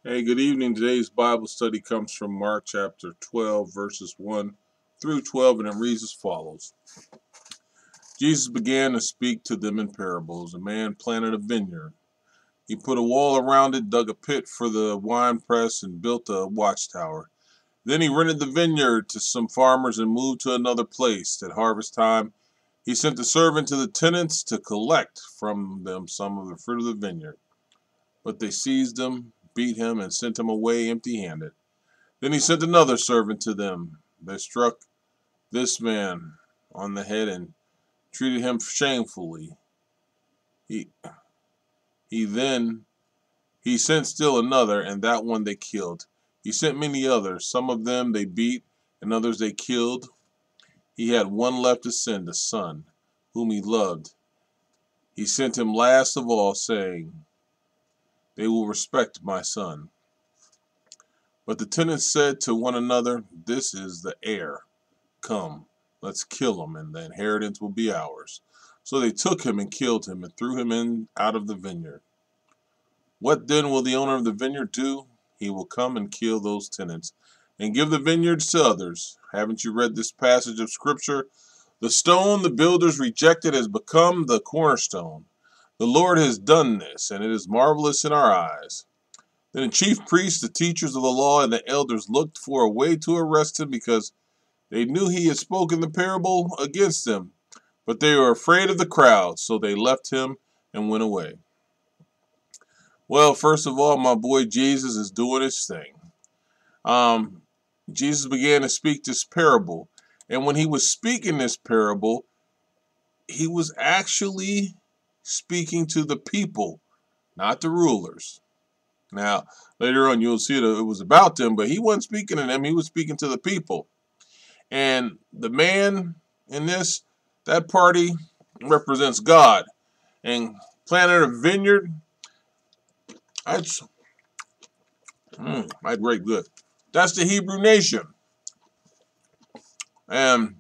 Hey, good evening. Today's Bible study comes from Mark chapter 12, verses 1 through 12, and it reads as follows. Jesus began to speak to them in parables. A man planted a vineyard. He put a wall around it, dug a pit for the winepress, and built a watchtower. Then he rented the vineyard to some farmers and moved to another place. At harvest time, he sent a servant to the tenants to collect from them some of the fruit of the vineyard. But they seized him, beat him, and sent him away empty-handed. Then he sent another servant to them. They struck this man on the head and treated him shamefully. He then he sent still another, and that one they killed. He sent many others. Some of them they beat, and others they killed. He had one left to send, a son, whom he loved. He sent him last of all, saying, "They will respect my son." But the tenants said to one another, "This is the heir. Come, let's kill him, and the inheritance will be ours." So they took him and killed him and threw him in out of the vineyard. What then will the owner of the vineyard do? He will come and kill those tenants and give the vineyards to others. Haven't you read this passage of Scripture? The stone the builders rejected has become the cornerstone. The Lord has done this, and it is marvelous in our eyes. Then the chief priests, the teachers of the law, and the elders looked for a way to arrest him because they knew he had spoken the parable against them. But they were afraid of the crowd, so they left him and went away. Well, first of all, my boy Jesus is doing his thing. Um, Jesus began to speak this parable. And when he was speaking this parable, he was actually speaking to the people, not the rulers. Now, later on, you'll see that it was about them, but he wasn't speaking to them. He was speaking to the people. And the man in this, that party represents God. And planted a vineyard, that's great good. That's the Hebrew nation. And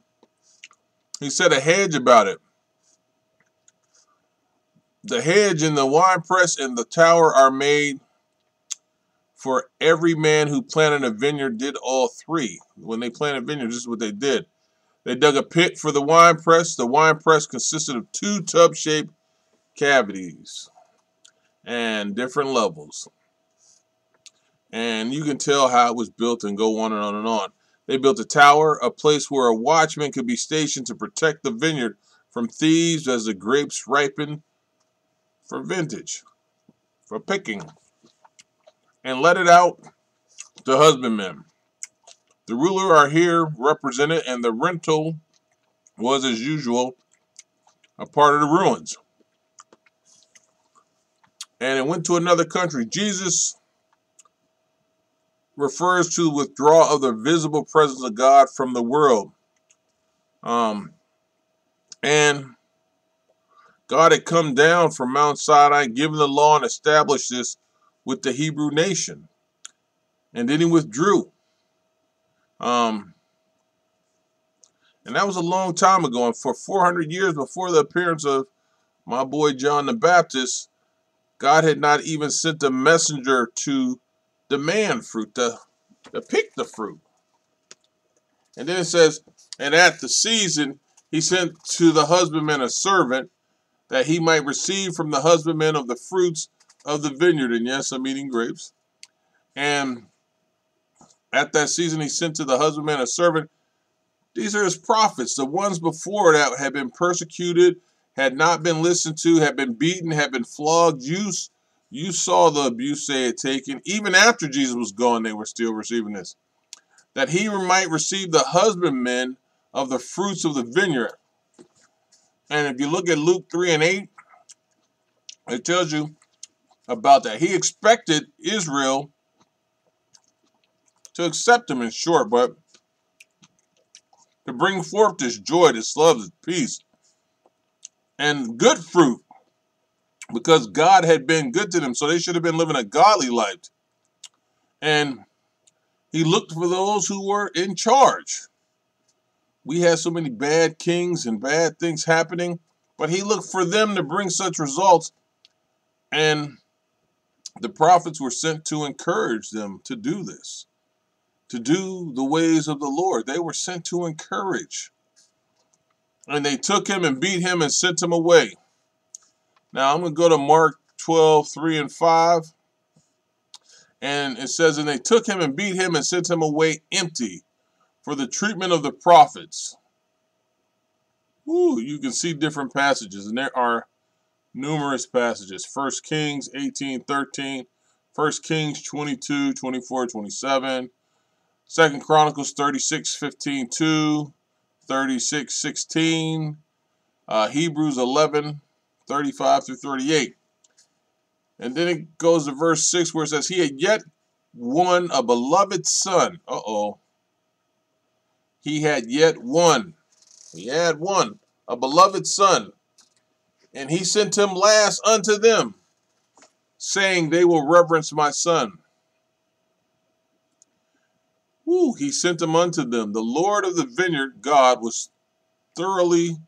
he said a hedge about it. The hedge and the winepress and the tower are made for every man who planted a vineyard did all three. When they planted vineyards, this is what they did. They dug a pit for the winepress. The winepress consisted of two tub-shaped cavities and different levels. And you can tell how it was built and go on and on and on. They built a tower, a place where a watchman could be stationed to protect the vineyard from thieves as the grapes ripen for vintage, for picking, and let it out to husbandmen. The ruler are here represented, and the rental was, as usual, a part of the ruins. And it went to another country. Jesus refers to the withdrawal of the visible presence of God from the world. And God had come down from Mount Sinai, given the law, and established this with the Hebrew nation. And then he withdrew. And that was a long time ago. And for 400 years before the appearance of my boy John the Baptist, God had not even sent a messenger to demand fruit, to pick the fruit. And then it says, and at the season, he sent to the husbandman a servant that he might receive from the husbandman of the fruits of the vineyard. And yes, I'm eating grapes. And at that season, he sent to the husbandman a servant. These are his prophets. The ones before that had been persecuted, had not been listened to, had been beaten, had been flogged. You saw the abuse they had taken. Even after Jesus was gone, they were still receiving this. That he might receive the husbandmen of the fruits of the vineyard. And if you look at Luke 3 and 8, it tells you about that. He expected Israel to accept him, in short, but to bring forth this joy, this love, this peace, and good fruit, because God had been good to them, so they should have been living a godly life. And he looked for those who were in charge. We had so many bad kings and bad things happening, but he looked for them to bring such results. And The prophets were sent to encourage them to do this, to do the ways of the Lord. They were sent to encourage. And they took him and beat him and sent him away. Now I'm going to go to Mark 12:3-5. And it says, and they took him and beat him and sent him away empty for the treatment of the prophets. Ooh, you can see different passages, and there are numerous passages. 1 Kings 18:13, 1 Kings 22:24-27, 2 Chronicles 36:15-2, 36:16, Hebrews 11:35-38. And then it goes to verse 6 where it says, he had yet one a beloved son. He had yet one. He had one, a beloved son. And he sent him last unto them, saying, they will reverence my son. Woo, he sent him unto them. The Lord of the vineyard, God, was thoroughly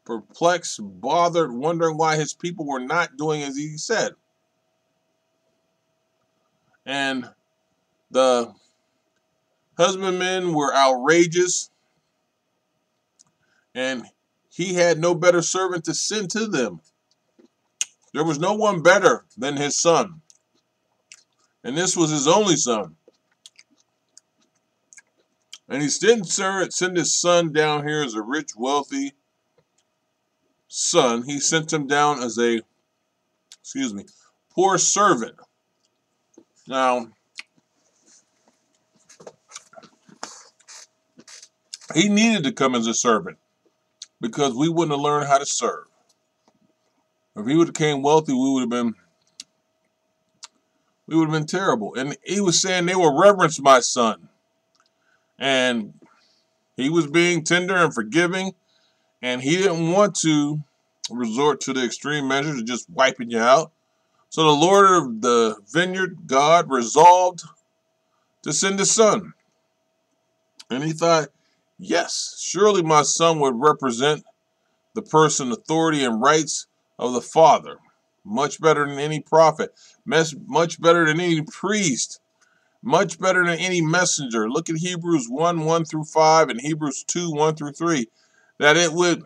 perplexed, bothered, wondering why his people were not doing as he said. And the husbandmen were outrageous, and he had no better servant to send to them. There was no one better than his son. And this was his only son. And he didn't send his son down here as a rich, wealthy son. He sent him down as a, poor servant. Now, he needed to come as a servant because we wouldn't have learned how to serve. If he would have came wealthy, we would have been terrible. And he was saying they will reverence my son. And he was being tender and forgiving, and he didn't want to resort to the extreme measures of just wiping you out. So the Lord of the vineyard, God, resolved to send his son. And he thought, yes, surely my son would represent the person, authority, and rights of the Father. Much better than any prophet. Much better than any priest. Much better than any messenger. Look at Hebrews 1:1-5 and Hebrews 2:1-3. That it would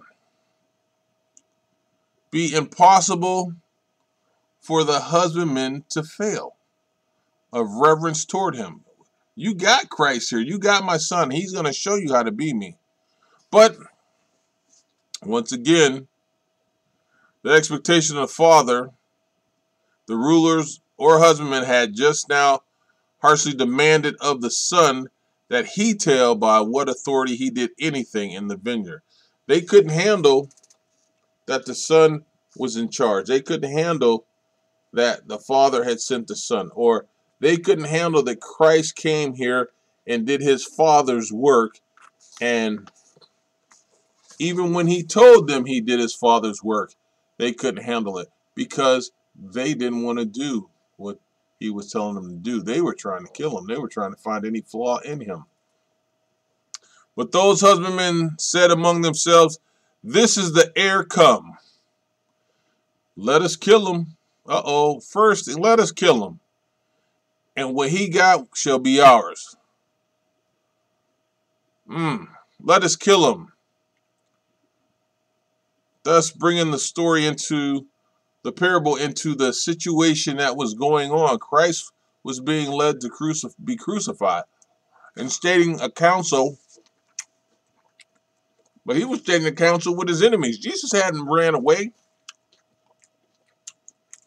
be impossible for the husbandman to fail of reverence toward him. You got Christ here. You got my son. He's going to show you how to be me. But once again, the expectation of the father, the rulers or husbandman had just now harshly demanded of the son that he tell by what authority he did anything in the vineyard. They couldn't handle that the son was in charge. They couldn't handle that the father had sent the son, or they couldn't handle that Christ came here and did his father's work. And even when he told them he did his father's work, they couldn't handle it because they didn't want to do what he was telling them to do. They were trying to kill him. They were trying to find any flaw in him. But those husbandmen said among themselves, this is the heir come. Let us kill him. First, let us kill him. And what he got shall be ours. Let us kill him. Thus bringing the story into the parable into the situation that was going on. Christ was being led to be crucified and stating a counsel, but he was stating a counsel with his enemies. Jesus hadn't ran away.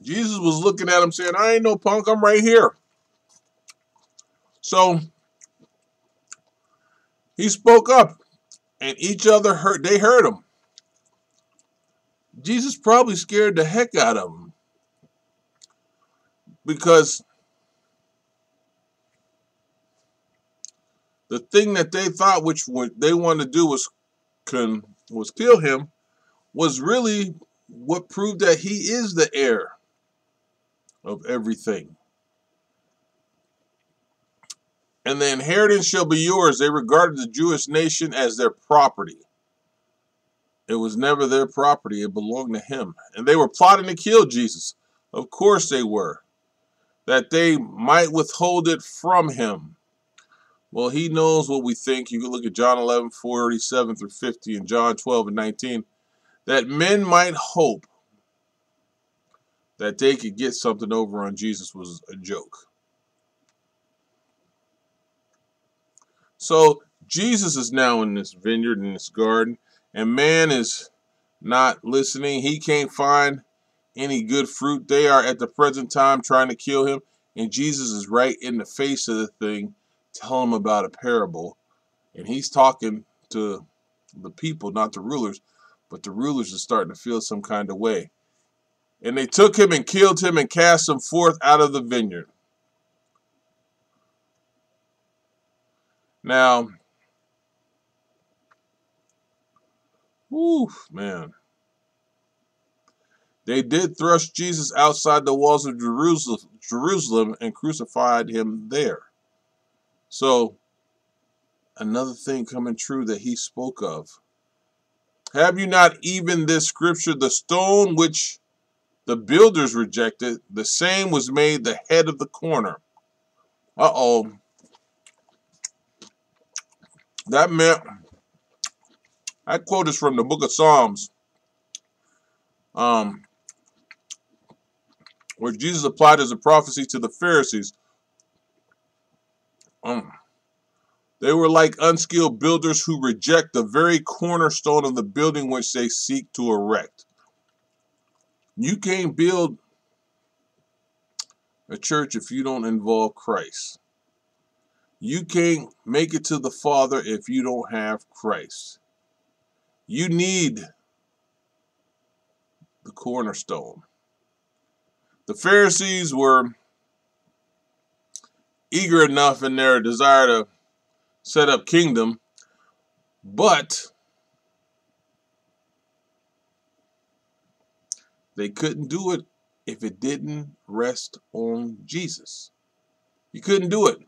Jesus was looking at him saying, I ain't no punk, I'm right here. So he spoke up, and they heard him. Jesus probably scared the heck out of them because the thing that they thought which they wanted to do was kill him was really what proved that he is the heir of everything. And the inheritance shall be yours. They regarded the Jewish nation as their property. It was never their property. It belonged to him. And they were plotting to kill Jesus. Of course they were. That they might withhold it from him. Well, he knows what we think. You can look at John 11:47 through 50 and John 12 and 19. That men might hope that they could get something over on Jesus was a joke. So Jesus is now in this vineyard, in this garden, and man is not listening. He can't find any good fruit. They are at the present time trying to kill him, and Jesus is right in the face of the thing, telling him about a parable, and he's talking to the people, not the rulers, but the rulers are starting to feel some kind of way. And they took him and killed him and cast him forth out of the vineyard. Now, man. They did thrust Jesus outside the walls of Jerusalem and crucified him there. So, another thing coming true that he spoke of. Have you not even this scripture, the stone which the builders rejected, the same was made the head of the corner. Uh-oh. That meant, I quote this from the book of Psalms, where Jesus applied as a prophecy to the Pharisees. They were like unskilled builders who reject the very cornerstone of the building which they seek to erect. You can't build a church if you don't involve Christ. You can't make it to the Father if you don't have Christ. You need the cornerstone. The Pharisees were eager enough in their desire to set up kingdom, but they couldn't do it if it didn't rest on Jesus. You couldn't do it.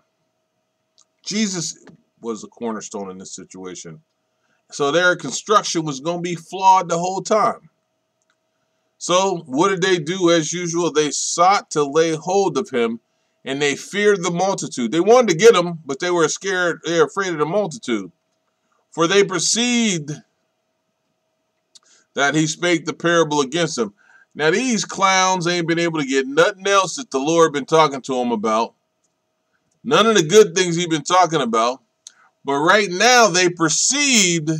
Jesus was the cornerstone in this situation. So their construction was going to be flawed the whole time. So what did they do? As usual, they sought to lay hold of him, and they feared the multitude. They wanted to get him, but they were scared. They were afraid of the multitude. For they perceived that he spake the parable against them. Now these clowns ain't been able to get nothing else that the Lord been talking to them about. None of the good things he's been talking about. But right now they perceived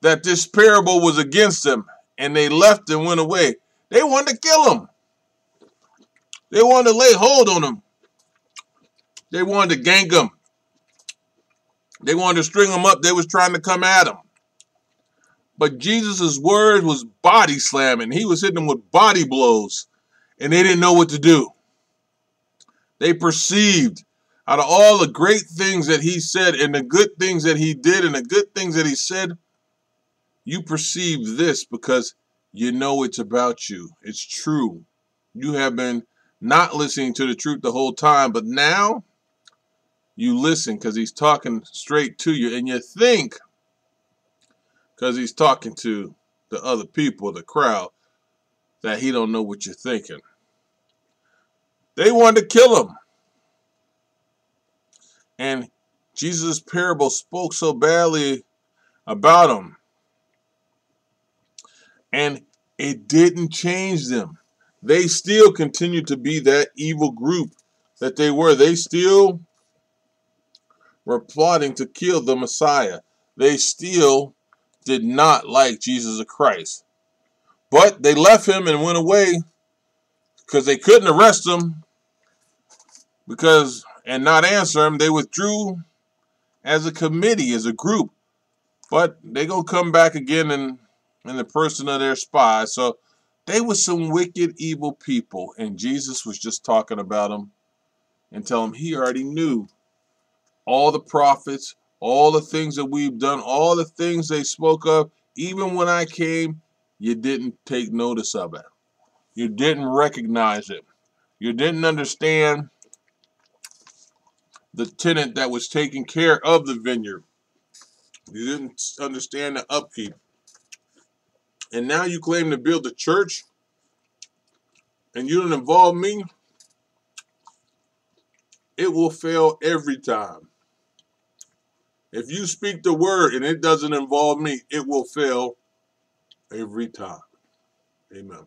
that this parable was against them, and they left and went away. They wanted to kill him. They wanted to lay hold on him. They wanted to gank him. They wanted to string him up. They was trying to come at him. But Jesus' word was body slamming. He was hitting them with body blows, and they didn't know what to do. They perceived, out of all the great things that he said and the good things that he did and the good things that he said, you perceive this because you know it's about you. It's true. You have been not listening to the truth the whole time, but now you listen because he's talking straight to you, and you think because he's talking to the other people, the crowd, that he don't know what you're thinking. They wanted to kill him. And Jesus' parable spoke so badly about him. And it didn't change them. They still continued to be that evil group that they were. They still were plotting to kill the Messiah. They still did not like Jesus Christ. But they left him and went away because they couldn't arrest him and not answer him. They withdrew as a committee, as a group. But they gonna come back again in the person of their spies. So they were some wicked, evil people, and Jesus was just talking about them and telling them he already knew all the prophets, all the things that we've done, all the things they spoke of. Even when I came, you didn't take notice of it. You didn't recognize it. You didn't understand the tenant that was taking care of the vineyard. You didn't understand the upkeep. And now you claim to build a church and you don't involve me, it will fail every time. If you speak the word and it doesn't involve me, it will fail every time. Amen.